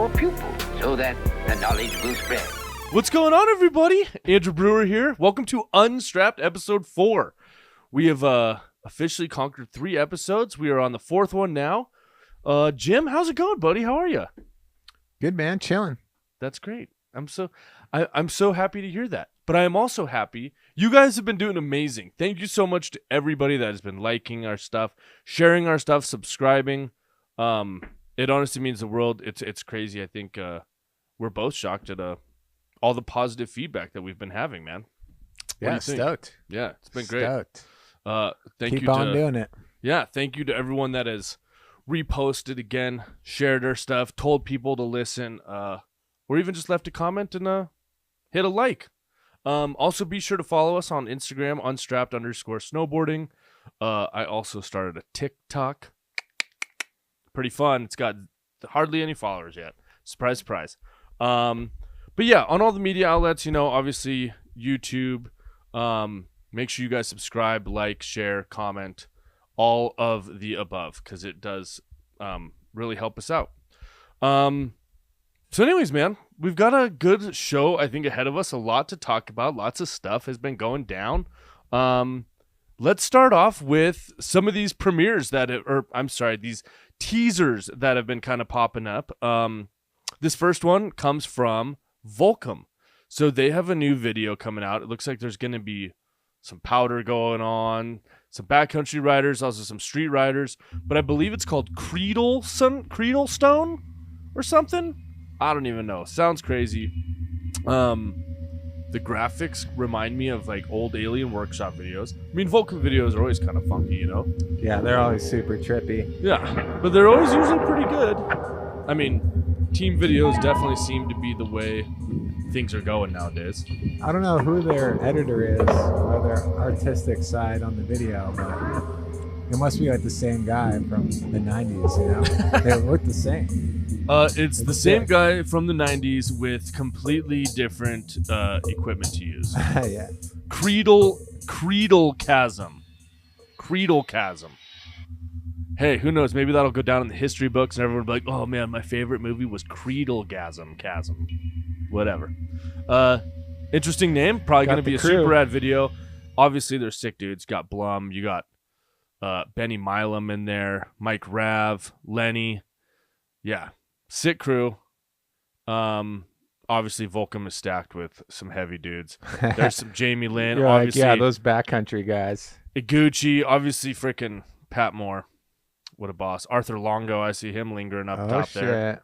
or pupil so that the knowledge will spread. What's going on, everybody? Andrew Brewer here. Welcome to Unstrapped episode 4. We have officially conquered 3 episodes. We are on the 4th one now. Jim, how's it going, buddy? How are you? Good, man. Chilling. That's great. I'm so happy to hear that. But I am also happy. You guys have been doing amazing. Thank you so much to everybody that has been liking our stuff, sharing our stuff, subscribing. It honestly means the world. It's crazy. I think we're both shocked at all the positive feedback that we've been having, man. Yeah, stoked. Yeah, it's been great. Stoked. Keep on doing it. Yeah, thank you to everyone that has reposted again, shared our stuff, told people to listen, or even just left a comment and hit a like. Also, be sure to follow us on Instagram, unstrapped_snowboarding. I also started a TikTok. Pretty fun. It's got hardly any followers yet. Surprise, surprise. But yeah, on all the media outlets, obviously YouTube. Make sure you guys subscribe, like, share, comment, all of the above, because it does really help us out. So anyways, man, we've got a good show, I think, ahead of us. A lot to talk about. Lots of stuff has been going down. Let's start off with some of these premieres these teasers that have been kind of popping up. This first one comes from Volcom. So they have a new video coming out. It looks like there's going to be some powder going on, some backcountry riders, also some street riders. But I believe it's called Creedlecosm or something. I don't even know. Sounds crazy. The graphics remind me of like old Alien Workshop videos. I mean, Volcom videos are always kind of funky, Yeah, they're always super trippy. Yeah, but they're always usually pretty good. I mean, team videos definitely seem to be the way things are going nowadays. I don't know who their editor is or their artistic side on the video, but it must be like the same guy from the 90s, They look the same. It's the same guy from the 90s with completely different equipment to use. Yeah. Creedlecosm. Hey, who knows? Maybe that'll go down in the history books and everyone will be like, oh man, my favorite movie was Creedlecosm. Whatever. Interesting name. Probably going to be a super rad video. Obviously, they're sick dudes. Got Blum. You got Benny Milam in there. Mike Rav. Lenny. Yeah. Sick crew. Obviously, Volcom is stacked with some heavy dudes. There's some Jamie Lynn. Obviously, those backcountry guys. Iguchi. Obviously, freaking Pat Moore. What a boss. Arthur Longo. I see him lingering up top there.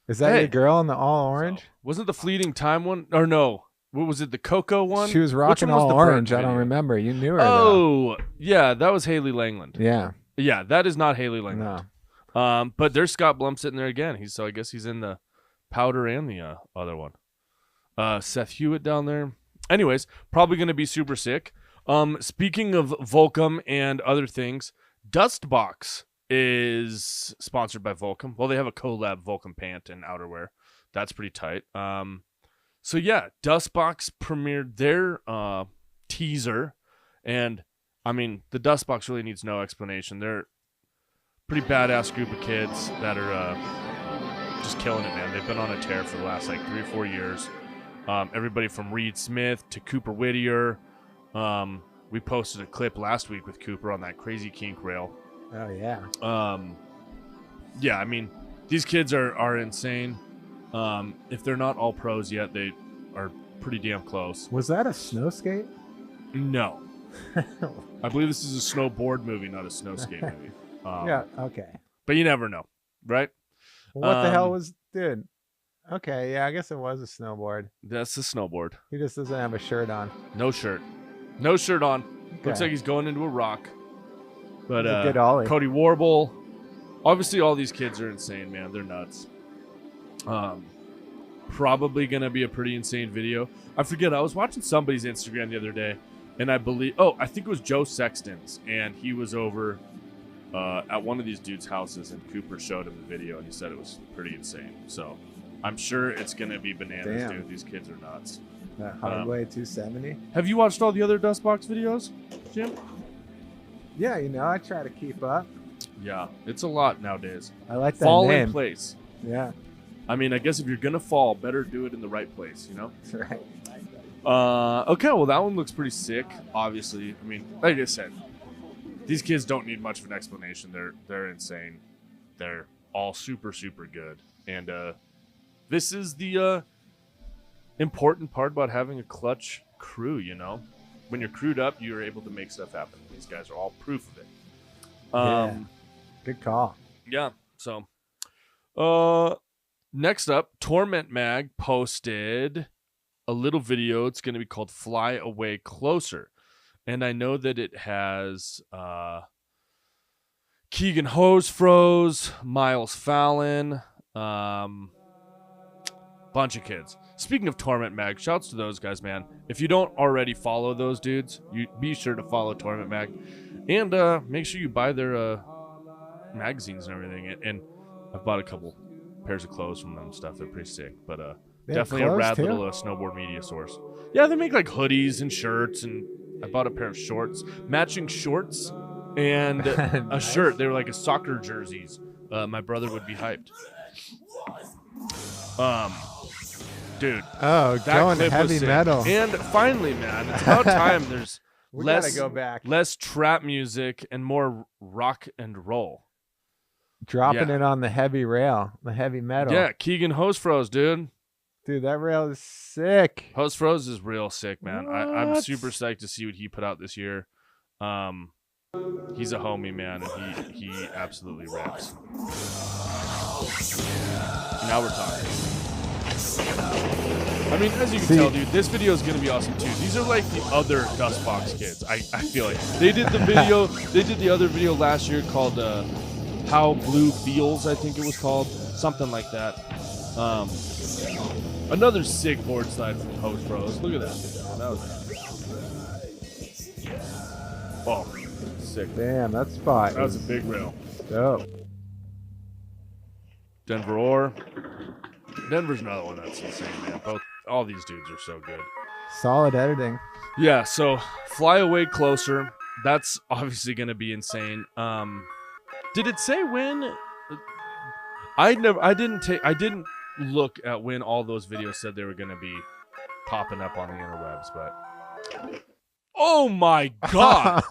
Is that your girl in the all orange? So, wasn't the Fleeting Time one? Or no. What was it? The Coco one? She was rocking all orange. I don't remember. You knew her. Oh, yeah. That was Haley Langland. Yeah. Yeah, that is not Haley Langland. No. But there's Scott Blum sitting there again. So I guess he's in the powder and the other one. Seth Hewitt down there. Anyways, probably going to be super sick. Speaking of Volcom and other things, Dustbox is sponsored by Volcom. Well, they have a collab Volcom pant and outerwear. That's pretty tight. So yeah, Dustbox premiered their teaser, and I mean, the Dustbox really needs no explanation. They're pretty badass group of kids that are just killing it, man. They've been on a tear for the last 3 or 4 years. Everybody from Reed Smith to Cooper Whittier. We posted a clip last week with Cooper on that crazy kink rail. Oh yeah. Yeah, I mean, these kids are insane. If they're not all pros yet, they are pretty damn close. Was that a snow skate? No. I believe this is a snowboard movie, not a snow skate movie. Yeah, okay. But you never know, right? What the hell was... Dude. Okay, yeah, I guess it was a snowboard. That's a snowboard. He just doesn't have a shirt on. No shirt. No shirt on. Okay. Looks like he's going into a rock. But a good ollie. Cody Warble. Obviously, all these kids are insane, man. They're nuts. Probably going to be a pretty insane video. I forget. I was watching somebody's Instagram the other day, and I think it was Joe Sexton's, and he was over at one of these dudes' houses, and Cooper showed him the video, and he said it was pretty insane. So I'm sure it's going to be bananas, dude. These kids are nuts. That Hardway 270. Have you watched all the other Dustbox videos, Jim? Yeah, I try to keep up. Yeah, it's a lot nowadays. I like that Fall name. in Place. Yeah. I mean, I guess if you're gonna fall, better do it in the right place, you know? That's right. Okay, well, that one looks pretty sick, obviously. I mean, like I said, these kids don't need much of an explanation. They're insane. They're all super, super good. And this is the important part about having a clutch crew, you know? When you're crewed up, you're able to make stuff happen. These guys are all proof of it. Yeah. Good call. Yeah, so... next up, Torment Mag posted a little video. It's going to be called Fly Away Closer. And I know that it has Keegan Hosefroze, Miles Fallon, bunch of kids. Speaking of Torment Mag, shouts to those guys, man. If you don't already follow those dudes, you be sure to follow Torment Mag. And make sure you buy their magazines and everything. And I've bought a couple pairs of clothes from them and stuff. They're pretty sick. But definitely a rad little snowboard media source. Yeah, they make like hoodies and shirts, and I bought a pair of shorts, matching shorts and a shirt. They were like a soccer jerseys. My brother would be hyped. Dude. Oh, going heavy metal. And finally, man, it's about time there's we less gotta go back. Less trap music and more rock and roll. Dropping it on the heavy rail, the heavy metal. Yeah, Keegan Hosefroze, dude. Dude, that rail is sick. Hosefroze is real sick, man. I'm super psyched to see what he put out this year. He's a homie, man, and he absolutely rips. Now we're talking. I mean, as you can tell, dude, this video is going to be awesome, too. These are like the other Dustbox kids. I feel like they did the video. They did the other video last year called How Blue Feels, I think it was called. Something like that. Another sick board slide from Hosefroze. Look at that. That was sick. Damn, that spot. That was a big rail. Dope. Denver Orr. Denver's another one that's insane, man. All these dudes are so good. Solid editing. Yeah, so Fly Away Closer. That's obviously going to be insane. Did it say when? I didn't look at when all those videos said they were going to be popping up on the interwebs, but oh my god.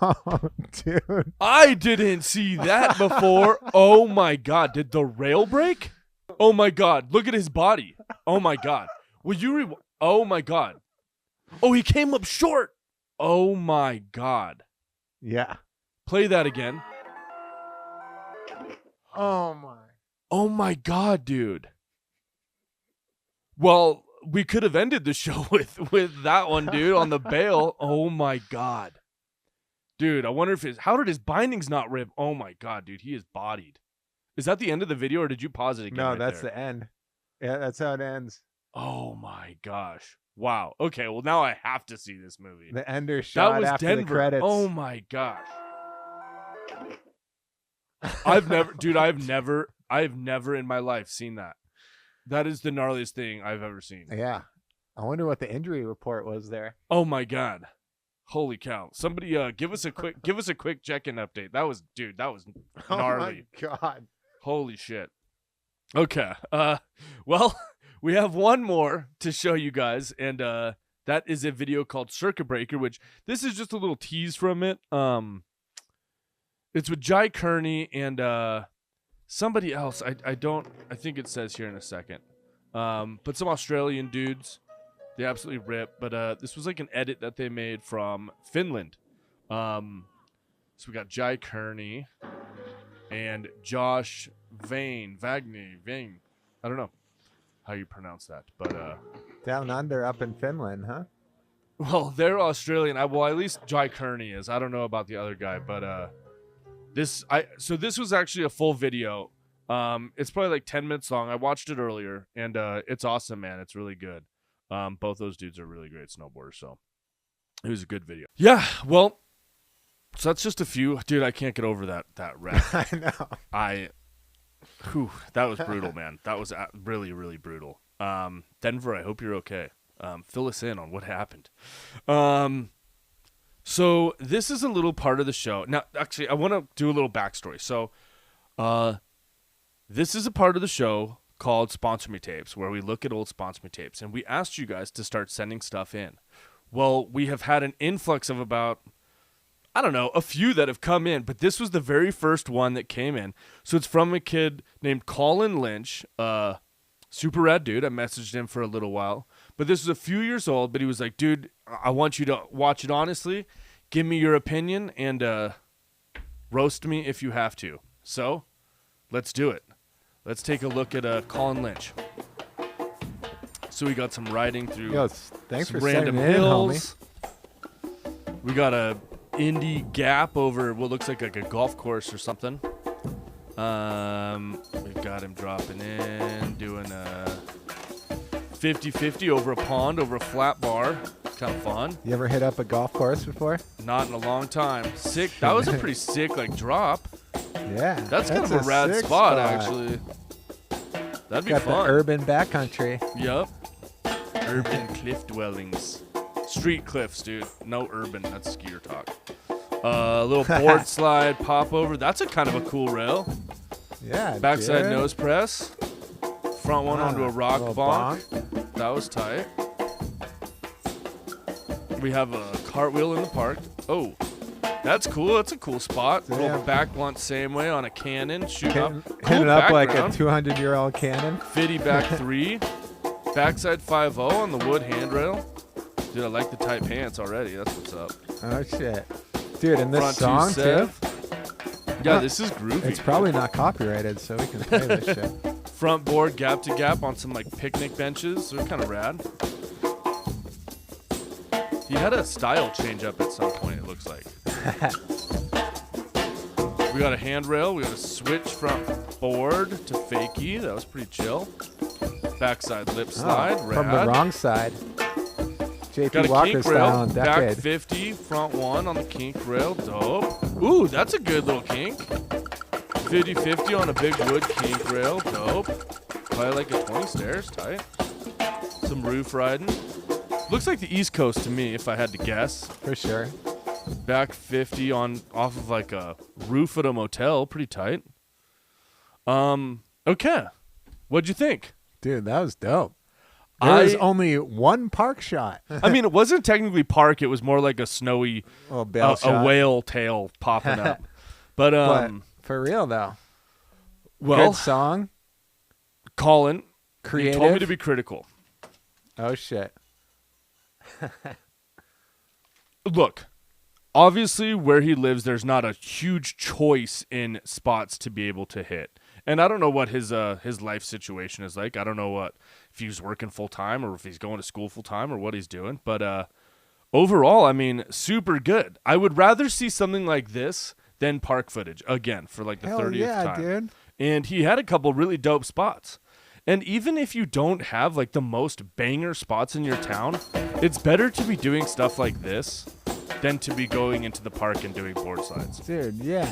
Dude. I didn't see that before. Oh my god, did the rail break? Oh my god, look at his body. Oh my god. Will you oh my god. Oh, he came up short. Oh my god. Yeah. Play that again. Oh my. Oh my god, dude. Well, we could have ended the show with that one, dude, on the bail. Oh my god. Dude, I wonder if how did his bindings not rip? Oh my god, dude, he is bodied. Is that the end of the video, or did you pause it again? No, right that's there? the end. Yeah, that's how it ends. Oh my gosh. Wow. Okay, well now I have to see this movie. The ender shot that was after Denver. the credits. Oh my gosh. I've never in my life seen that. That is the gnarliest thing I've ever seen. Yeah. I wonder what the injury report was there. Oh my god. Holy cow. Somebody give us a quick check-in update. That was gnarly. Oh my god. Holy shit. Okay. Well, we have one more to show you guys, and that is a video called Circuit Breaker, which this is just a little tease from it. It's with Jai Kearney and somebody else. I think it says here in a second. But some Australian dudes. They absolutely rip. But this was like an edit that they made from Finland. So we got Jai Kearney and Josh Vane. I don't know how you pronounce that, but down under up in Finland, huh? Well, they're Australian. Well, at least Jai Kearney is. I don't know about the other guy, but this was actually a full video. It's probably like 10 minutes long. I watched it earlier, and it's awesome, man. It's really good. Both those dudes are really great snowboarders, so it was a good video. Yeah, well, so that's just a few. Dude, I can't get over that rap. I know. That was brutal, man. That was really, really brutal. Denver, I hope you're okay. Fill us in on what happened. So this is a little part of the show. Now, actually, I want to do a little backstory. So, this is a part of the show called Sponsor Me Tapes, where we look at old Sponsor Me Tapes, and we asked you guys to start sending stuff in. Well, we have had an influx of about, I don't know, a few that have come in, but this was the very first one that came in. So it's from a kid named Colin Lynch, super rad dude. I messaged him for a little while, but this was a few years old, but he was like, dude, I want you to watch it honestly. Give me your opinion and roast me if you have to. So let's do it. Let's take a look at Colin Lynch. So we got some riding through thanks some for random sending it in, hills. We got a indie gap over what looks like a golf course or something. We've got him dropping in, doing a 50-50 over a pond, over a flat bar. Kind of fun. You ever hit up a golf course before? Not in a long time. Sick. That was a pretty sick drop. Yeah. That's kind of a rad spot, actually. That'd be fun. fun. The urban backcountry. Yep. Urban cliff dwellings. Street cliffs, dude. No urban. That's skier talk. A little board slide, pop over. That's a kind of a cool rail. Yeah. Backside dude. nose press. Front one onto a rock bonk. That was tight. We have a cartwheel in the park. Oh, that's cool. That's a cool spot. Damn. Little back blunt same way on a cannon. Shoot up. Hitting up like a background. 200-year-old cannon. Fitty back 3. Backside 5-0 on the wood handrail. Dude, I like the tight pants already. That's what's up. Oh, shit. Dude, and this Front song, two too? Yeah, this is groovy. It's probably not copyrighted, so we can play this shit. Front board gap to gap on some picnic benches. They're kind of rad. He had a style change up at some point, it looks like. We got a handrail. We got a switch front board to fakie. That was pretty chill. Backside lip slide. Rad. From the wrong side. Got JP a Walker kink style rail. on Back Decade. 50. Front 1 on the kink rail. Dope. Ooh, that's a good little kink. 50-50 on a big wood kink rail. Dope. Probably like a 20 stairs. Tight. Some roof riding. Looks like the East Coast to me, if I had to guess. For sure. Back 50 off of like a roof at a motel. Pretty tight. Okay. What'd you think? Dude, that was dope. There was only one park shot. I mean, it wasn't technically park. It was more like a snowy, a whale tail popping up. But for real, though. Well, good song. Colin, creative. He told me to be critical. Oh, shit. Look, obviously where he lives, there's not a huge choice in spots to be able to hit. And I don't know what his life situation is like. I don't know if he's working full time or if he's going to school full time or what he's doing. But overall, I mean, super good. I would rather see something like this than park footage again for like the 30th time. Dude. And he had a couple really dope spots. And even if you don't have like the most banger spots in your town, it's better to be doing stuff like this than to be going into the park and doing board slides. Dude, yeah.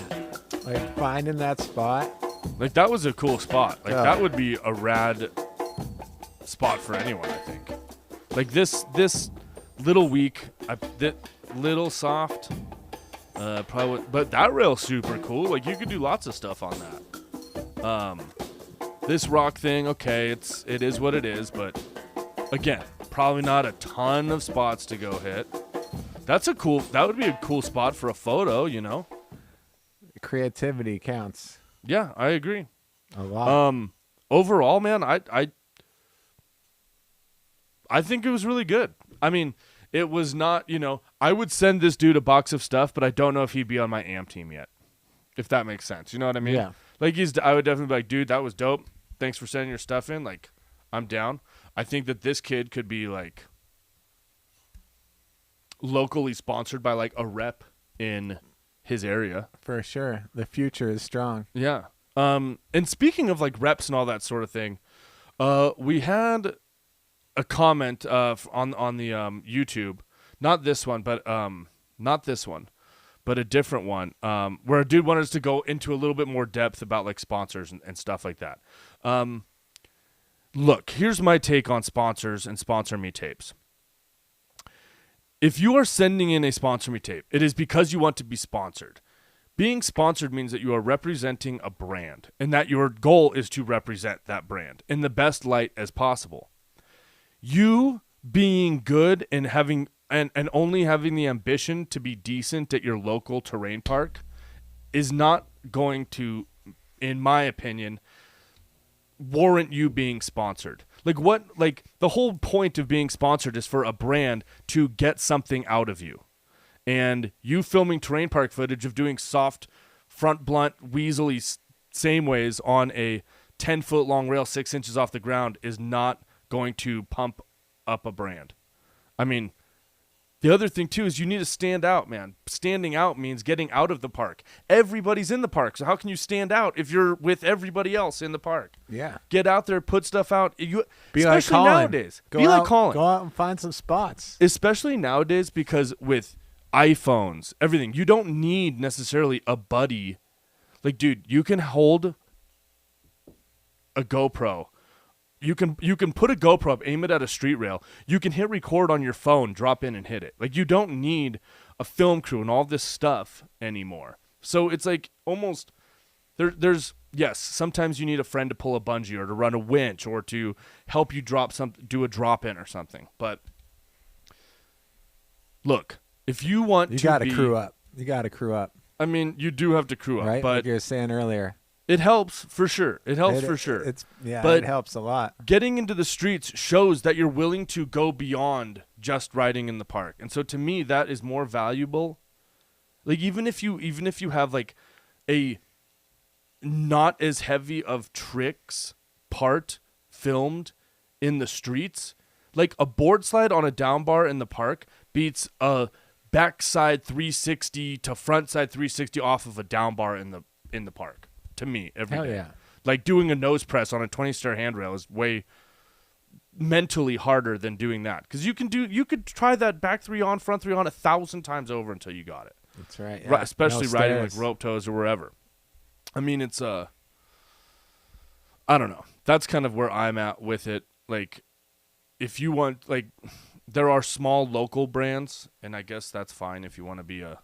Like finding that spot. Like that was a cool spot. Like that would be a rad spot for anyone, I think. Like this little weak, little soft, probably would, but that rail's super cool. Like you could do lots of stuff on that. This rock thing, okay, it is what it is, but again, probably not a ton of spots to go hit. That would be a cool spot for a photo, you know? Creativity counts. Yeah, I agree. A lot. Overall, man, I think it was really good. I mean, it was not, you know, I would send this dude a box of stuff, but I don't know if he'd be on my AMP team yet. If that makes sense. You know what I mean? Yeah. Like I would definitely be like, dude, that was dope. Thanks for sending your stuff in. Like, I'm down. I think that this kid could be like locally sponsored by like a rep in his area. For sure. The future is strong. Yeah. And speaking of like reps and all that sort of thing, we had a comment on the YouTube, not this one, but a different one, where a dude wanted us to go into a little bit more depth about like sponsors and stuff like that. Look, here's my take on sponsors and sponsor me tapes. If you are sending in a sponsor me tape, it is because you want to be sponsored. being sponsored means that you are representing a brand and that your goal is to represent that brand in the best light as possible. You being good and having and only having the ambition to be decent at your local terrain park is not going to, in my opinion, warrant you being sponsored. Like the whole point of being sponsored is for a brand to get something out of you. And you filming terrain park footage of doing soft front blunt weaselly same ways on a 10-foot long rail 6 inches off the ground is not going to pump up a brand. I mean, the other thing too is you need to stand out, man. Standing out means getting out of the park. Everybody's in the park, so how can you stand out if you're with everybody else in the park? Yeah. Get out there, put stuff out. Be especially like Colin. Nowadays. Be like Colin. Go out and find some spots. Especially nowadays, because with iPhones, everything, you don't need necessarily a buddy. Like, dude, you can hold a GoPro. You can put a GoPro up, aim it at a street rail. You can hit record on your phone, drop in and hit it. Like, you don't need a film crew and all this stuff anymore. So it's like almost there's yes, sometimes you need a friend to pull a bungee or to run a winch or to help you do a drop in or something. But look, if you want you got to crew up. You got to crew up. I mean, you do have to crew up, right? But like you were saying earlier. It helps for sure. It helps for sure. But it helps a lot. Getting into the streets shows that you're willing to go beyond just riding in the park. And so to me, that is more valuable. Like even if you have like a not as heavy of tricks part filmed in the streets, like a board slide on a down bar in the park beats a backside 360 to front side 360 off of a down bar in the park. To me, every day. Yeah. Like doing a nose press on a 20-star handrail is way mentally harder than doing that. Because you could try that back 3 on, front 3 on 1,000 times over until you got it. That's right. Yeah. Especially riding like rope toes or wherever. I mean, it's I don't know. That's kind of where I'm at with it. Like, if you want, like, there are small local brands, and I guess that's fine if you want to be a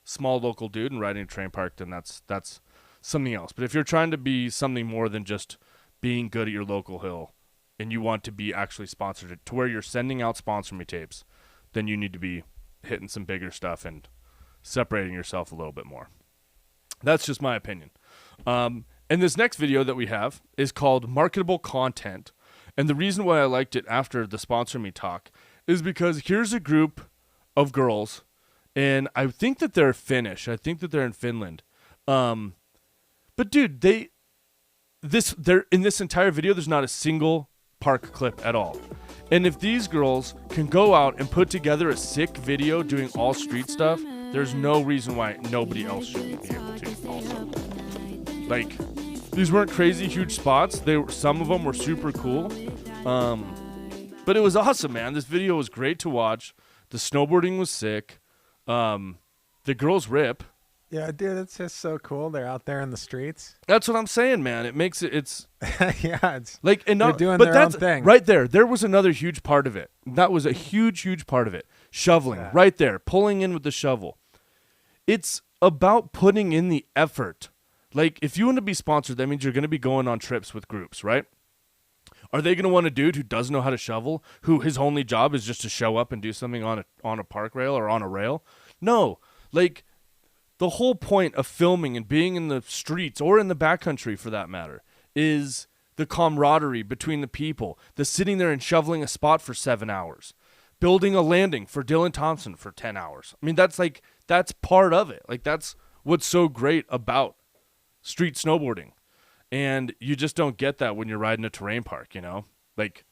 small local dude and riding a terrain park, then that's something else. But if you're trying to be something more than just being good at your local hill and you want to be actually sponsored to where you're sending out sponsor me tapes, then you need to be hitting some bigger stuff and separating yourself a little bit more. That's just my opinion. And this next video that we have is called Marketable Content. And the reason why I liked it after the sponsor me talk is because here's a group of girls, and I think that they're Finnish. I think that they're in Finland. But dude, they're in this entire video, there's not a single park clip at all. And if these girls can go out and put together a sick video doing all street stuff, there's no reason why nobody else shouldn't be able to also. Like, these weren't crazy huge spots. Some of them were super cool. But it was awesome, man. This video was great to watch. The snowboarding was sick. The girls rip. Yeah, dude, it's just so cool. They're out there in the streets. That's what I'm saying, man. It makes it's yeah, it's like they're doing their own thing. Right there. There was another huge part of it. That was a huge part of it. Shoveling, right there, pulling in with the shovel. It's about putting in the effort. Like, if you want to be sponsored, that means you're going to be going on trips with groups, right? Are they going to want a dude who doesn't know how to shovel, who his only job is just to show up and do something on a park rail or on a rail? No. Like, the whole point of filming and being in the streets or in the backcountry for that matter is the camaraderie between the people, the sitting there and shoveling a spot for 7 hours, building a landing for Dylan Thompson for 10 hours. I mean, that's part of it. Like, that's what's so great about street snowboarding. And you just don't get that when you're riding a terrain park, you know? Like,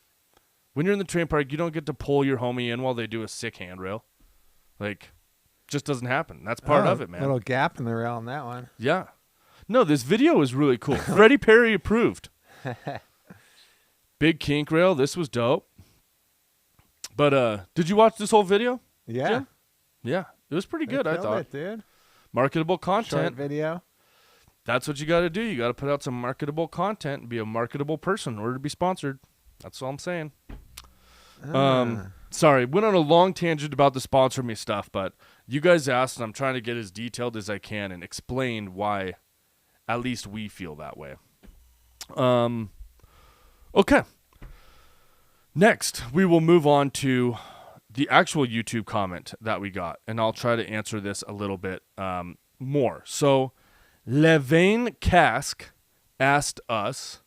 when you're in the terrain park, you don't get to pull your homie in while they do a sick handrail. Like, just doesn't happen. That's part of it, man. Little gap in the rail on that one. Yeah. No, this video is really cool. Freddie Perry approved. Big kink rail. This was dope. But did you watch this whole video? Yeah. Jim? Yeah. It was pretty good, I thought. It, dude. Marketable content. Short video. That's what you got to do. You got to put out some marketable content and be a marketable person in order to be sponsored. That's all I'm saying. Sorry, went on a long tangent about the sponsor me stuff, but you guys asked, and I'm trying to get as detailed as I can and explain why at least we feel that way. Okay. Next, we will move on to the actual YouTube comment that we got, and I'll try to answer this a little bit more. So, Levain Cask asked us,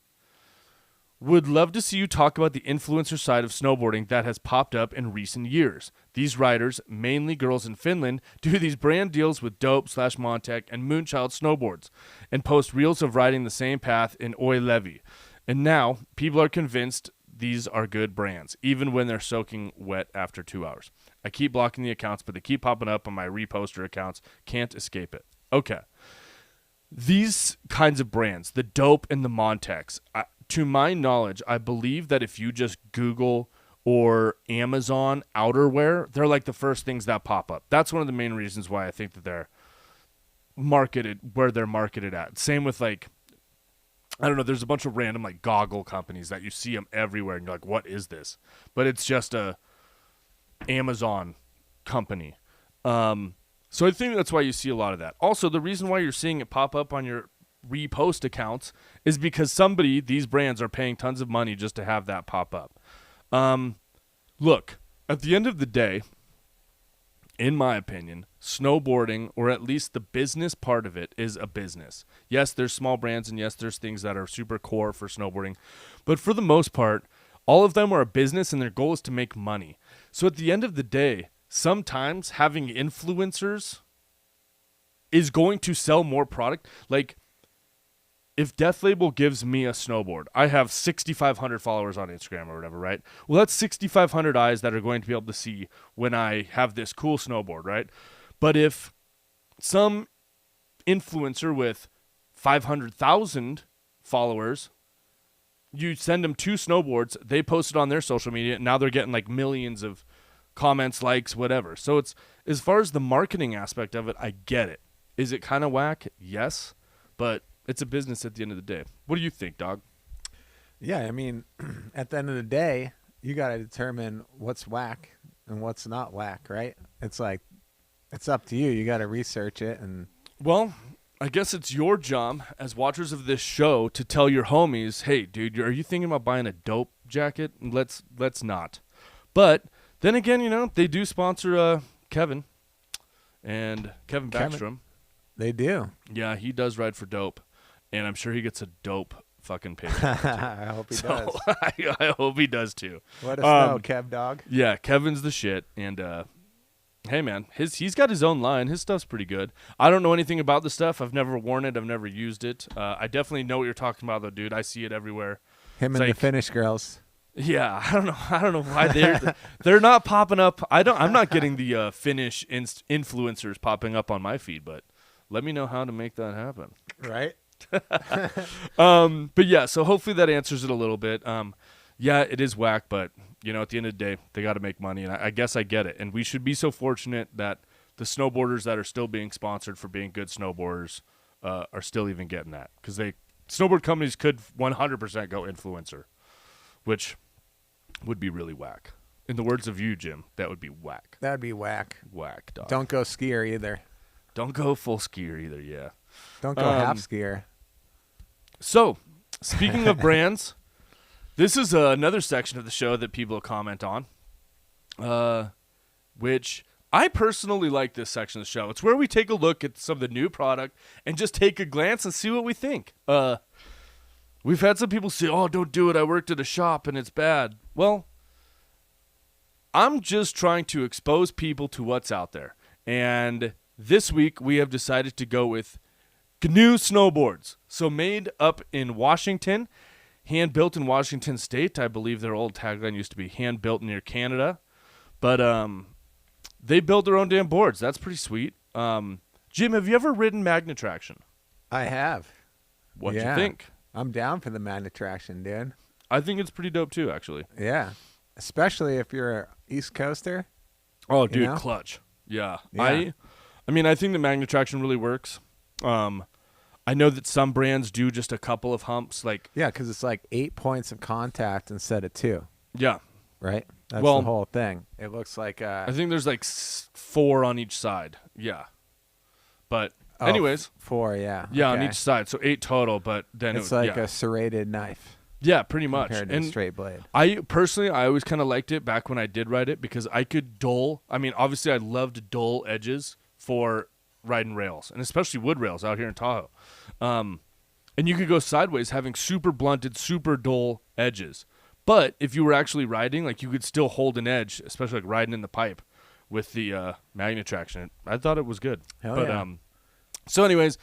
would love to see you talk about the influencer side of snowboarding that has popped up in recent years. These riders, mainly girls in Finland, do these brand deals with Dope/Montec and Moonchild snowboards and post reels of riding the same path in Oi Levy. And now, people are convinced these are good brands, even when they're soaking wet after 2 hours. I keep blocking the accounts, but they keep popping up on my reposter accounts. Can't escape it. Okay. These kinds of brands, the Dope and the Montecs, to my knowledge, I believe that if you just Google or Amazon outerwear, they're like the first things that pop up. That's one of the main reasons why I think that they're marketed where they're marketed at. Same with like, I don't know, there's a bunch of random like goggle companies that you see them everywhere and you're like, what is this? But it's just a Amazon company. So I think that's why you see a lot of that. Also, the reason why you're seeing it pop up on your repost accounts is because these brands are paying tons of money just to have that pop up. Look, at the end of the day, in my opinion, snowboarding, or at least the business part of it, is a business. Yes, there's small brands, and yes, there's things that are super core for snowboarding. But for the most part, all of them are a business, and their goal is to make money. So at the end of the day, sometimes having influencers is going to sell more product. Like, if Death Label gives me a snowboard, I have 6,500 followers on Instagram or whatever, right? Well, that's 6,500 eyes that are going to be able to see when I have this cool snowboard, right? But if some influencer with 500,000 followers, you send them 2 snowboards, they post it on their social media, and now they're getting like millions of comments, likes, whatever. So it's, as far as the marketing aspect of it, I get it. Is it kind of whack? Yes, but it's a business at the end of the day. What do you think, dog? Yeah, I mean, at the end of the day, you got to determine what's whack and what's not whack, right? It's like, it's up to you. You got to research it. And well, I guess it's your job as watchers of this show to tell your homies, hey, dude, are you thinking about buying a Dope jacket? Let's not. But then again, you know, they do sponsor Kevin and Kevin Backstrom. They do. Yeah, he does ride for Dope. And I'm sure he gets a dope fucking pay. I hope he does. I hope he does too. Let us know, Kev dog. Yeah, Kevin's the shit. And hey man, he's got his own line. His stuff's pretty good. I don't know anything about the stuff. I've never worn it. I've never used it. I definitely know what you're talking about though, dude. I see it everywhere. Him It's and like, the Finnish girls. Yeah, I don't know why they're not popping up. I'm not getting the Finnish influencers popping up on my feed, but let me know how to make that happen. Right? But yeah, so hopefully that answers it a little bit. Yeah, it is whack, but you know, at the end of the day, they got to make money, and I guess I get it. And we should be so fortunate that the snowboarders that are still being sponsored for being good snowboarders are still even getting that, because snowboard companies could 100% go influencer, which would be really whack. In the words of you, Jim, that would be whack. That'd be whack. Whack, dog. Don't go skier either. Don't go full skier either. Yeah. Don't go half skier. So, speaking of brands, this is another section of the show that people comment on, which I personally like this section of the show. It's where we take a look at some of the new product and just take a glance and see what we think. We've had some people say, oh, don't do it. I worked at a shop and it's bad. Well, I'm just trying to expose people to what's out there. And this week we have decided to go with GNU snowboards. So made up in Washington, hand built in Washington State. I believe their old tagline used to be hand built near Canada. But they build their own damn boards. That's pretty sweet. Jim, have you ever ridden Magna Traction? I have. What'd you think? I'm down for the Magna Traction, dude. I think it's pretty dope too, actually. Yeah. Especially if you're an East Coaster. Oh, dude, you know? clutch. Yeah. Yeah. I mean, I think the Magna Traction really works. I know that some brands do just a couple of humps. Yeah, because it's like 8 points of contact instead of 2. Yeah. Right? That's Well, the whole thing. It looks like I think there's like 4 on each side. Yeah. But oh, anyways. 4, yeah. Yeah, on Okay. each side. So 8 total, but then It's like yeah. a serrated knife Yeah, pretty much. compared to a straight blade. I personally, I always kind of liked it back when I did ride it because I could dull. I mean, obviously, I love to dull edges for riding rails, and especially wood rails out here in Tahoe. And you could go sideways having super blunted, super dull edges. But if you were actually riding, like you could still hold an edge, especially like riding in the pipe with the magnet traction. I thought it was good. Hell but yeah. So anyways,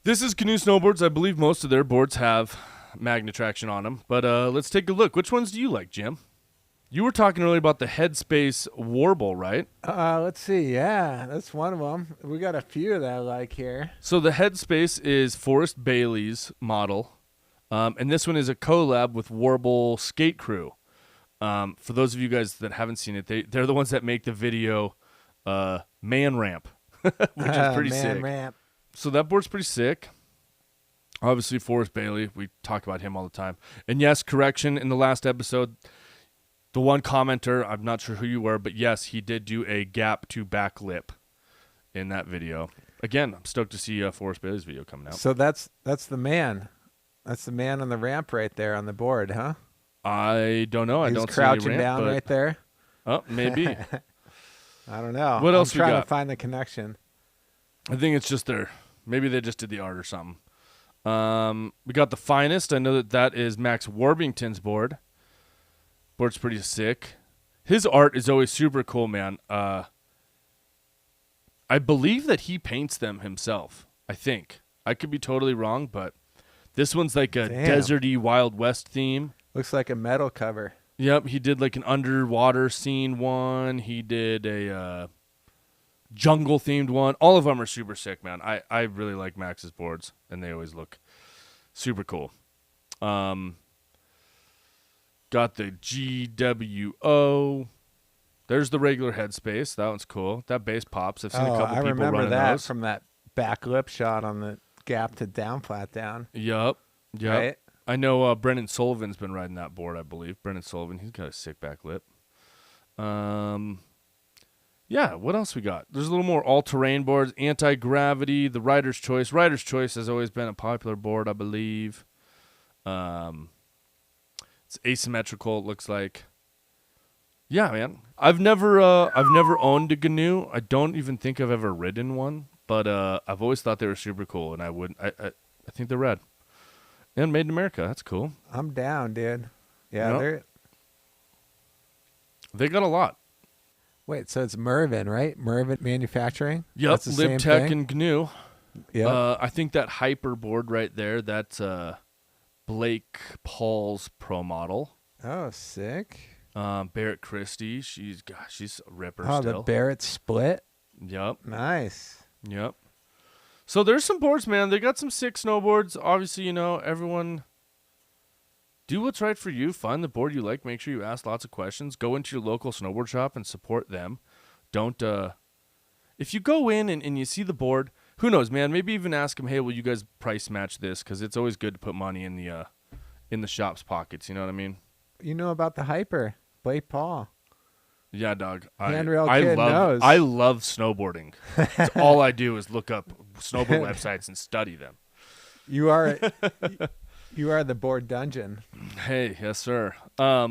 this is Canoe Snowboards. I believe most of their boards have magnet traction on them. But let's take a look. Which ones do you like, Jim? You were talking earlier about the Headspace Warble, right? Let's see. Yeah, that's one of them. We got a few that I like here. So the Headspace is Forrest Bailey's model. And this one is a collab with Warble Skate Crew. For those of you guys that haven't seen it, they're the ones that make the video Man Ramp, which is pretty Man sick. Ramp. So that board's pretty sick. Obviously, Forrest Bailey, we talk about him all the time. And yes, correction, in the last episode, the one commenter, I'm not sure who you were, but yes, he did do a gap to back lip in that video. Again, I'm stoked to see Forrest Bailey's video coming out. So that's the man. That's the man on the ramp right there on the board, huh? I don't know. I He's don't see crouching any ramp, down but right there. Oh, maybe. I don't know. What else I'm we trying got? to find the connection. I think it's just maybe they just did the art or something. We got the Finest. I know that is Max Warbington's board. Board's pretty sick. His art is always super cool, man. I believe that he paints them himself. I think. I could be totally wrong, but this one's like a Damn. deserty Wild West theme. Looks like a metal cover. Yep, he did like an underwater scene one. He did a jungle themed one. All of them are super sick, man. I really like Max's boards, and they always look super cool. Got the GWO. There's the regular Headspace. That one's cool. That base pops. I've seen a couple I people remember running that those. from that back lip shot on the gap to down, flat down. Yep. Right? I know Brendan Sullivan's been riding that board, I believe. Brendan Sullivan, he's got a sick back lip. Yeah, what else we got? There's a little more all-terrain boards, anti-gravity, the Rider's Choice. Rider's Choice has always been a popular board, I believe. It's asymmetrical, it looks like. Yeah, man. I've never owned a Canoe. I don't even think I've ever ridden one, but I've always thought they were super cool, and I think they're rad. And made in America. That's cool. I'm down, dude. Yeah, Yep. they're... They got a lot. Wait, so it's Mervin, right? Mervin Manufacturing? Yep, That's the same LibTech thing? and GNU. Yep. I think that Hyper board right there, that's Blake Paul's pro model. Oh, sick. Barrett Christie, she's a ripper Oh, still. the Barrett split? Yep. Nice. Yep. So there's some boards, man. They got some sick snowboards. Obviously, everyone do what's right for you. Find the board you like. Make sure you ask lots of questions. Go into your local snowboard shop and support them. Don't, if you go in and you see the board, who knows, man, maybe even ask them, hey, will you guys price match this? Because it's always good to put money in the shop's pockets. You know what I mean? You know about the Hyper, Blake Paul. Yeah, dog. Handrail kid knows. I love snowboarding. That's all I do is look up snowboard websites and study them. You are the board dungeon. Hey, yes, sir. But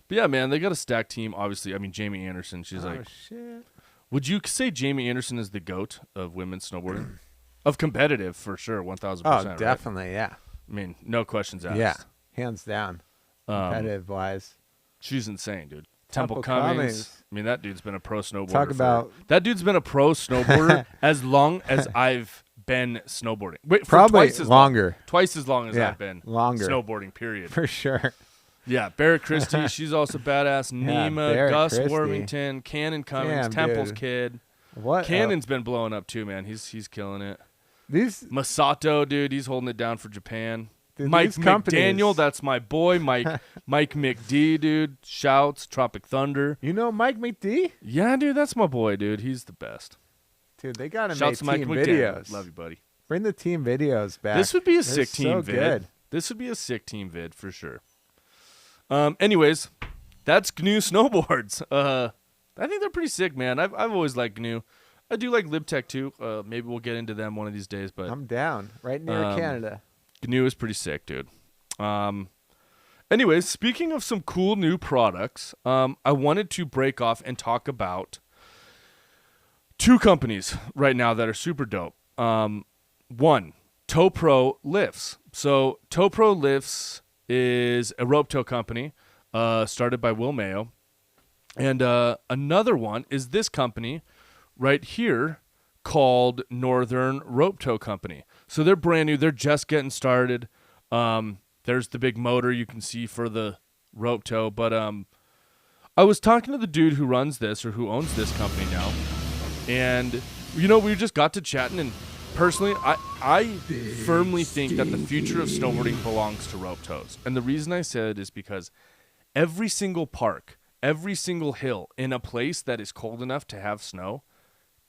yeah, man, they got a stacked team. Obviously, I mean, Jamie Anderson. She's like, Shit. would you say Jamie Anderson is the GOAT of women's snowboarding? Of competitive, for sure, 1,000%. Oh, definitely, right? yeah. I mean, no questions asked. Yeah, hands down. Competitive wise. She's insane, dude. Temple Temple Cummings. Cummings. I mean, that dude's been a pro snowboarder. Talk about- that dude's been a pro snowboarder as long as I've been snowboarding. Wait, for Probably twice as longer. long. Twice as long as Yeah, I've been longer. snowboarding, period. For sure. Yeah, Barrett Christie, she's also badass. Nima, Barrett Gus Christie. Wormington, Cannon Cummings, Damn, Temple's dude. kid. What? Cannon's been blowing up too, man. He's killing it. These Masato, dude, he's holding it down for Japan. Dude, Mike these companies- McDaniel, that's my boy. Mike McD, dude. Shouts, Tropic Thunder. You know Mike McD? Yeah, dude, that's my boy, dude. He's the best. Dude, they gotta Shouts to make Mike team McDaniel. videos. Love you, buddy. Bring the team videos back. This would be a They're sick team so vid. good. This would be a sick team vid for sure. Anyways, that's GNU Snowboards. I think they're pretty sick, man. I've always liked GNU. I do like LibTech too. Maybe we'll get into them one of these days. But I'm down. Right near Canada. GNU is pretty sick, dude. Anyways, speaking of some cool new products, I wanted to break off and talk about 2 companies right now that are super dope. One, Toe Pro Lifts. So Toe Pro Lifts is a rope tow company started by Will Mayo. And another one is this company right here called Northern Rope Tow Company. So they're brand new. They're just getting started. There's the big motor you can see for the rope tow. But I was talking to the dude who runs this or who owns this company now. And, you know, we just got to chatting. And personally, I firmly think that the future of snowboarding belongs to rope tows. And the reason I said it is because every single park, every single hill in a place that is cold enough to have snow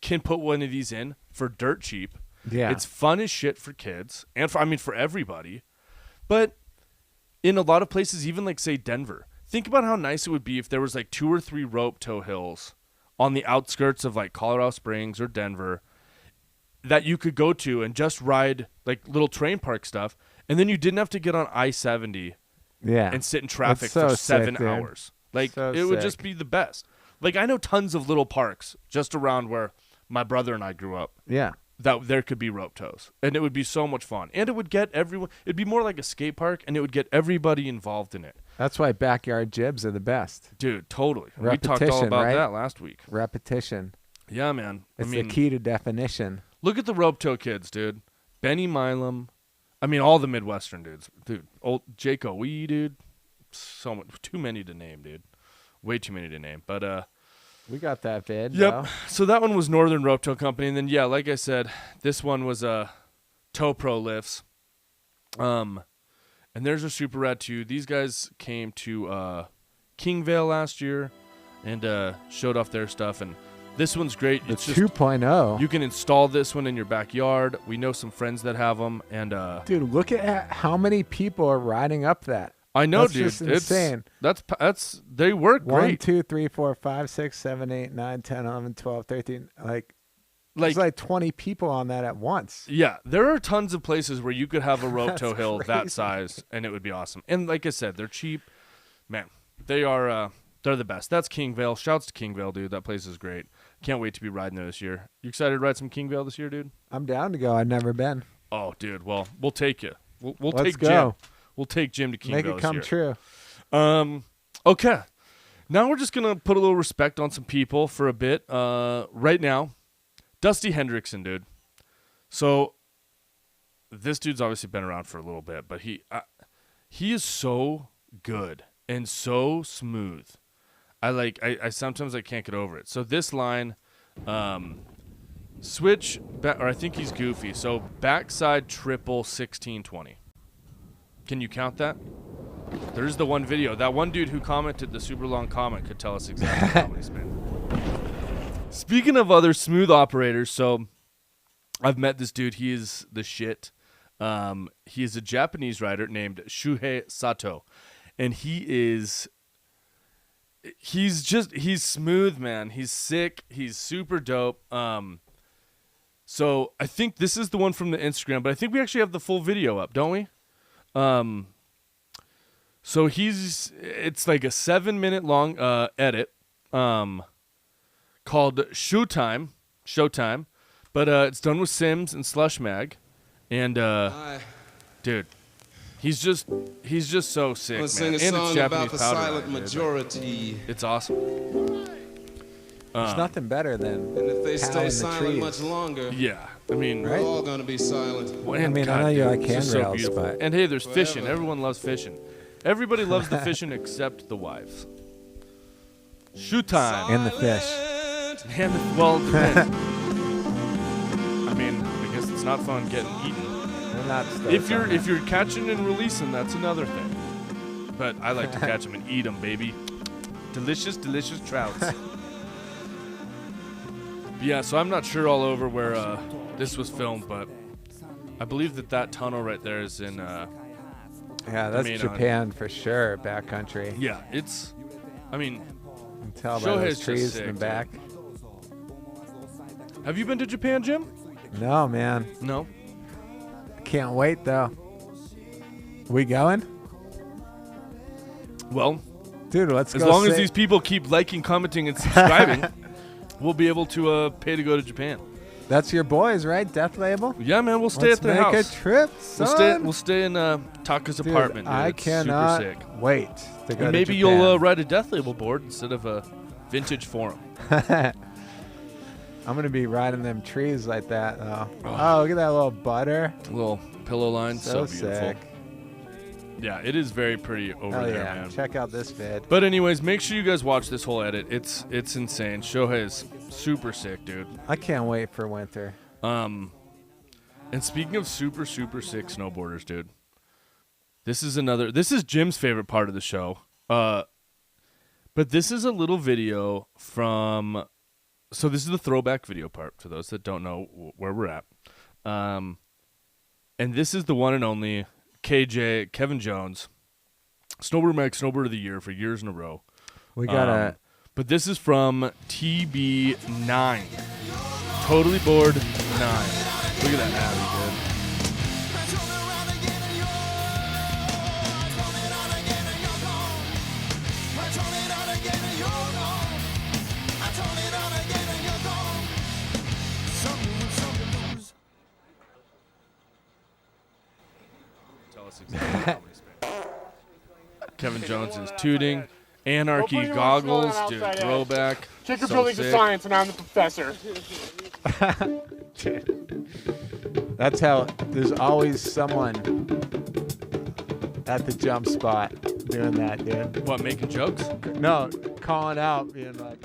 can put one of these in for dirt cheap. Yeah. It's fun as shit for kids and for everybody. But in a lot of places, even like say Denver, think about how nice it would be if there was like 2 or 3 rope tow hills on the outskirts of like Colorado Springs or Denver that you could go to and just ride like little train park stuff. And then you didn't have to get on I-70 and sit in traffic for 7 hours. Like it would just be the best. Like I know tons of little parks just around where my brother and I grew up. Yeah. That there could be rope tows, and it would be so much fun, and it would get everyone. It'd be more like a skate park, and it would get everybody involved in it. That's why backyard jibs are the best, dude. Totally. We Repetition, talked all about right? that last week. Repetition. Yeah, man. It's the key to definition. Look at the rope tow kids, dude. Benny Milam. I mean, all the Midwestern dudes, dude. Old Jake Owe, dude. So much, too many to name, dude. Way too many to name, but we got that vid. Yep. Though. So that one was Northern Rope Tow Company, and then yeah, like I said, this one was Toe Pro Lifts. And there's a super rad too. These guys came to Kingvale last year and showed off their stuff, and this one's great. It's 2.0. You can install this one in your backyard. We know some friends that have them, and dude, look at how many people are riding up that. I know, that's dude. Just insane. That's they work 1, great. 2, 3, 4, 5, 6, 7, 8, 9, 10, 11, 12, 13. There's like 20 people on that at once. Yeah, there are tons of places where you could have a rope tow hill that size, and it would be awesome. And like I said, they're cheap. Man, they are. They're the best. That's Kingvale. Shouts to Kingvale, dude. That place is great. Can't wait to be riding there this year. You excited to ride some Kingvale this year, dude? I'm down to go. I've never been. Oh, dude. Well, we'll take you. We'll Let's take go. Jim. We'll take Jim to Kingvale Make it come this year. true. Okay. Now we're just going to put a little respect on some people for a bit. Right now, Dusty Hendrickson, dude. So this dude's obviously been around for a little bit, but he is so good and so smooth. I sometimes I can't get over it. So this line, switch, or I think he's goofy. So backside triple 1620. Can you count that? There's the one video. That one dude who commented the super long comment could tell us exactly how many spin. Speaking of other smooth operators, so I've met this dude. He is the shit. He is a Japanese rider named Shuhei Sato, and he's smooth, man. He's sick. He's super dope. So I think this is the one from the Instagram, but I think we actually have the full video up, don't we? So it's like a 7-minute long edit called Showtime, but it's done with Sims and Slush Mag, and dude, he's just so sick, man. And it's Japanese about the powder. Silent majority. It's awesome. There's nothing better than And if they stay the silent trees. much longer, Yeah, I mean, we're all gonna be silent. and I mean, I God, know you dude, like it's just handrails, beautiful. but- And hey, there's fishing. Forever. Everyone loves fishing. Everybody loves the fishing except the wives. Shoot time. And the fish. And well, it depends. I mean, I guess it's not fun getting eaten. We're not stoked If on that. you're catching and releasing, that's another thing. But I like to catch them and eat them, baby. Delicious, delicious trouts. Yeah, so I'm not sure all over where this was filmed, but I believe that tunnel right there is in. Yeah, that's mean, Japan for sure. Backcountry. Yeah, it's I mean, You can tell by Shohei's those just trees sick, in the dude. back. Have you been to Japan, Jim? No, man. No. Can't wait, though. We going? Well, Dude, let's as go. long as these people keep liking, commenting, and subscribing, we'll be able to pay to go to Japan. That's your boys, right? Death Label? Yeah, man, we'll stay Let's at their make house. a trip, son. We'll stay in Taka's Dude, apartment. Dude. I It's cannot super sick. wait to go And maybe to you'll Japan. ride a Death Label board instead of a vintage forum. I'm going to be riding them trees like that, though. Oh, look at that little butter. Little pillow line, so beautiful. sick. Yeah, it is very pretty over Hell there, yeah. man. Check out this vid. But anyways, make sure you guys watch this whole edit. It's insane. Shohei is super sick, dude. I can't wait for winter. And speaking of super sick snowboarders, dude, this is Jim's favorite part of the show. But this is a little video from, so this is the throwback video part for those that don't know where we're at. And this is the one and only KJ, Kevin Jones, Snowboard Mag Snowboard of the Year for years in a row. We got But this is from TB9. Totally Board 9. Look at that Abby, dude. Tell us exactly how many spins. Kevin Jones is tooting. Anarchy goggles, dude. Throwback. Check your So buildings of sick. science, and I'm the professor. That's how there's always someone at the jump spot doing that, dude. What, making jokes? No, calling out, being like,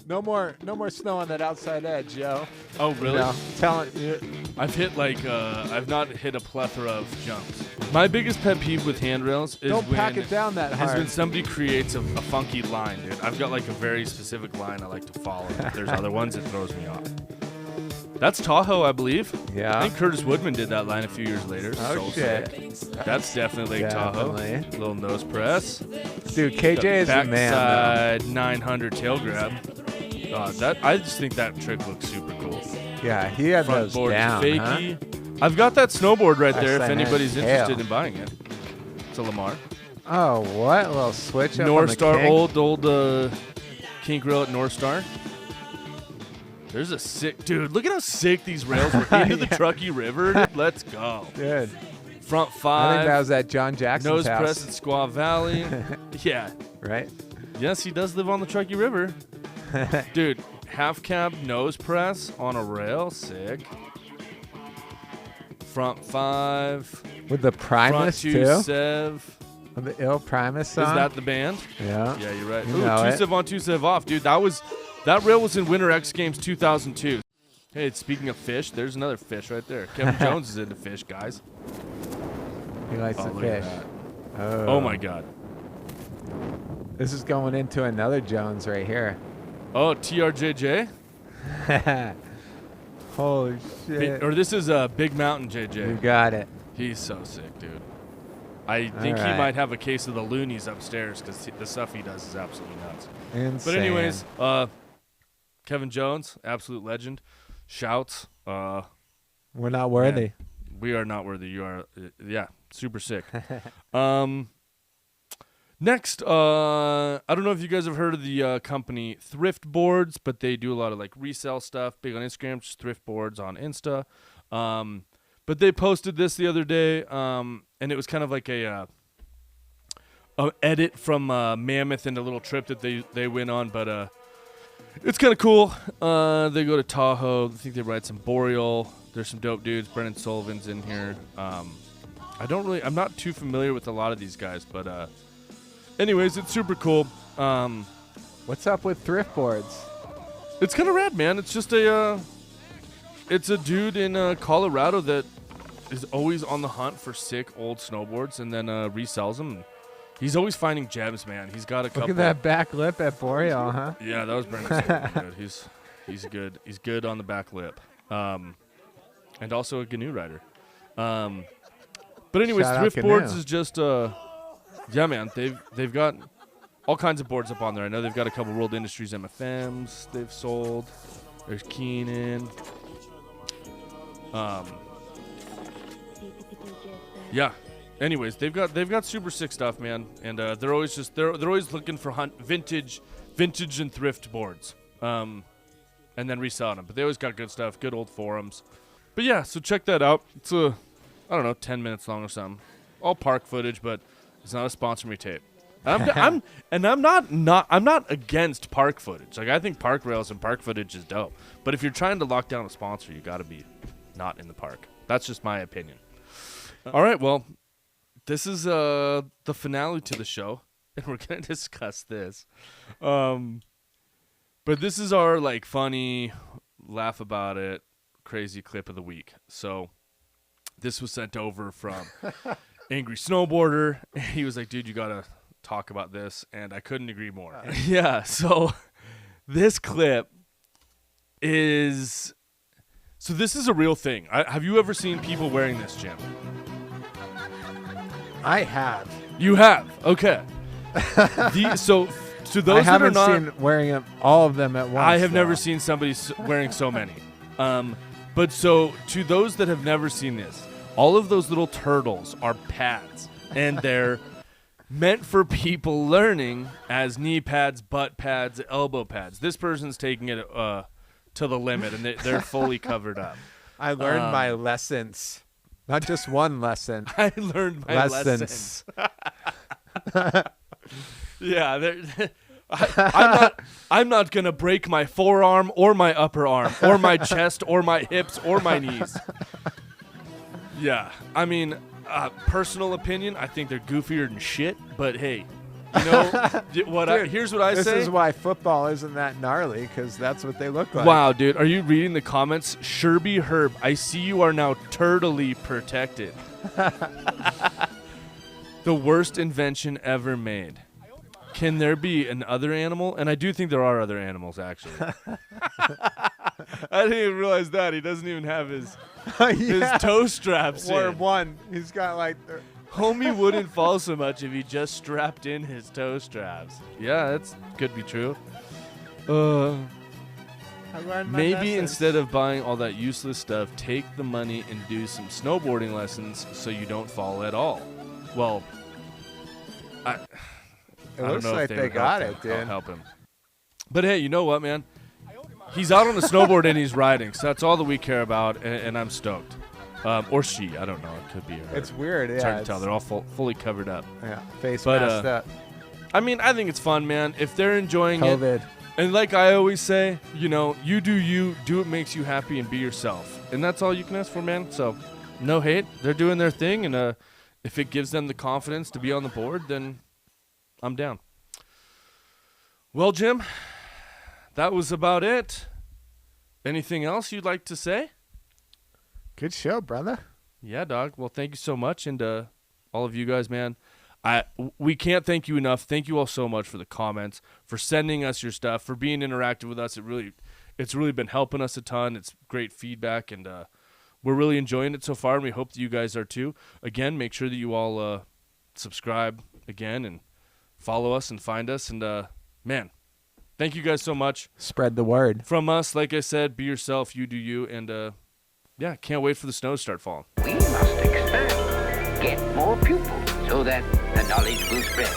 no more snow on that outside edge, yo. Oh, really? You know, telling you. I've hit I've not hit a plethora of jumps. My biggest pet peeve with handrails is Don't when pack it down that is hard. when somebody creates a funky line, dude. I've got like a very specific line I like to follow. If there's other ones, it throws me off. That's Tahoe, I believe. Yeah. I think Curtis Woodman did that line a few years later. Oh, So shit. sick. That's definitely Lake Definitely. Tahoe. Little nose press. Dude, KJ is the man, Backside 900 tail grab. I just think that trick looks super cool. though. Yeah, he had Front those board down, fakie. I've got that snowboard right there if Backside anybody's hand interested tail. in buying it. It's a Lamar. huh? Oh, what? A little switch up North on the Star, king? old kink rail at North Star. There's a sick dude. Look at how sick these rails were into the Truckee River. Dude. Let's go. Dude, Front I think five. that was at John Jackson's Nose house, press at Squaw Valley. Yeah. right? Yes, he does live on the Truckee River. Dude, half cab nose press on a rail. Sick. Front five. With the Front Primus, two too? sev. With the ill Primus song? Is that the band? Yeah. Yeah, you're right. You Ooh, know two it. sev on, two sev off. Dude, that rail was in Winter X Games 2002. Hey, speaking of fish, there's another fish right there. Kevin Jones is into fish, guys. He likes Oh, the look at fish. that. Oh my God. This is going into another Jones right here. Oh, TRJJ? Holy shit. Or this is Big Mountain JJ. You got it. He's so sick, dude. I think he right. might have a case of the loonies upstairs because the stuff he does is absolutely nuts. Insane. But anyways, Kevin Jones, absolute legend. Shouts. We're not worthy. We are not worthy. You are, yeah, super sick. Next, I don't know if you guys have heard of the company Thrift Boards, but they do a lot of like resale stuff. Big on Instagram, just Thrift Boards on Insta. But they posted this the other day, and it was kind of like a edit from Mammoth and a little trip that they went on. But it's kind of cool. They go to Tahoe. I think they ride some Boreal. There's some dope dudes. Brennan Sullivan's in here. I'm not too familiar with a lot of these guys, but anyways, it's super cool. What's up with thrift boards? It's kind of rad, man. It's just it's a dude in Colorado that is always on the hunt for sick old snowboards and then resells them. He's always finding gems, man. He's got a couple. Look at that back lip at Boreal, huh? Yeah, that was Brennan Sullivan, dude. He's good. He's good on the back lip. And also a GNU rider. But anyways, Shout out Thrift Boards GNU. is just yeah, man. They've got all kinds of boards up on there. I know they've got a couple World Industries MFMs they've sold. There's Keenan. Yeah. Anyways, they've got super sick stuff, man, and they're always looking for vintage and thrift boards, and then reselling them. But they always got good stuff, good old forums. But yeah, so check that out. It's I don't know, 10 minutes long or something. All park footage, but it's not a sponsor me tape. I'm not against park footage. Like, I think park rails and park footage is dope. But if you're trying to lock down a sponsor, you got to be not in the park. That's just my opinion. All right, well, this is the finale to the show, and we're gonna discuss this. But this is our like funny, laugh about it, crazy clip of the week. So this was sent over from Angry Snowboarder. He was like, "Dude, you gotta talk about this," and I couldn't agree more. Yeah. So this clip is. So this is a real thing. Have you ever seen people wearing this, Jim? I have. You have? Okay. So to those I haven't that are not, seen wearing them, all of them at once. I have though. never seen somebody wearing so many. But so to those that have never seen this, all of those little turtles are pads, and they're meant for people learning as knee pads, butt pads, elbow pads. This person's taking it to the limit, and they're fully covered up. I learned my lessons. Not just one lesson. I learned my lessons. Yeah, I'm not gonna break my forearm or my upper arm or my chest or my hips or my knees. Yeah, I mean, personal opinion, I think they're goofier than shit. But hey, you know here's what I say. This is why football isn't that gnarly, because that's what they look like. Wow, dude, are you reading the comments? Sherby Herb, I see you are now turtly protected. The worst invention ever made. Can there be an other animal? And I do think there are other animals, actually. I didn't even realize that. He doesn't even have his toe straps or in. one. He's got like... Homie wouldn't fall so much if he just strapped in his toe straps. Yeah, that could be true. Maybe instead of buying all that useless stuff, take the money and do some snowboarding lessons so you don't fall at all. Well, I don't looks know like if they got it, dude. I'll help him. But hey, you know what, man? He's out on the snowboard and he's riding, so that's all that we care about, and I'm stoked. Or she, I don't know. It could be her. It's weird, yeah. It's hard to tell. They're all fully covered up. Yeah, face masked up. I mean, I think it's fun, man. If they're enjoying COVID. it. And like I always say, you know, you do what makes you happy and be yourself. And that's all you can ask for, man. So, no hate. They're doing their thing, and if it gives them the confidence to be on the board, then I'm down. Well, Jim, that was about it. Anything else you'd like to say? Good show, brother. Yeah, dog. Well, thank you so much, and all of you guys, man. We can't thank you enough. Thank you all so much for the comments, for sending us your stuff, for being interactive with us. It's really been helping us a ton. It's great feedback, and we're really enjoying it so far, and we hope that you guys are too. Again, make sure that you all subscribe again and follow us and find us. And man, thank you guys so much. Spread the word. From us, like I said, be yourself, you do you, and yeah, can't wait for the snow to start falling. We must expand, get more pupils, so that the knowledge will spread.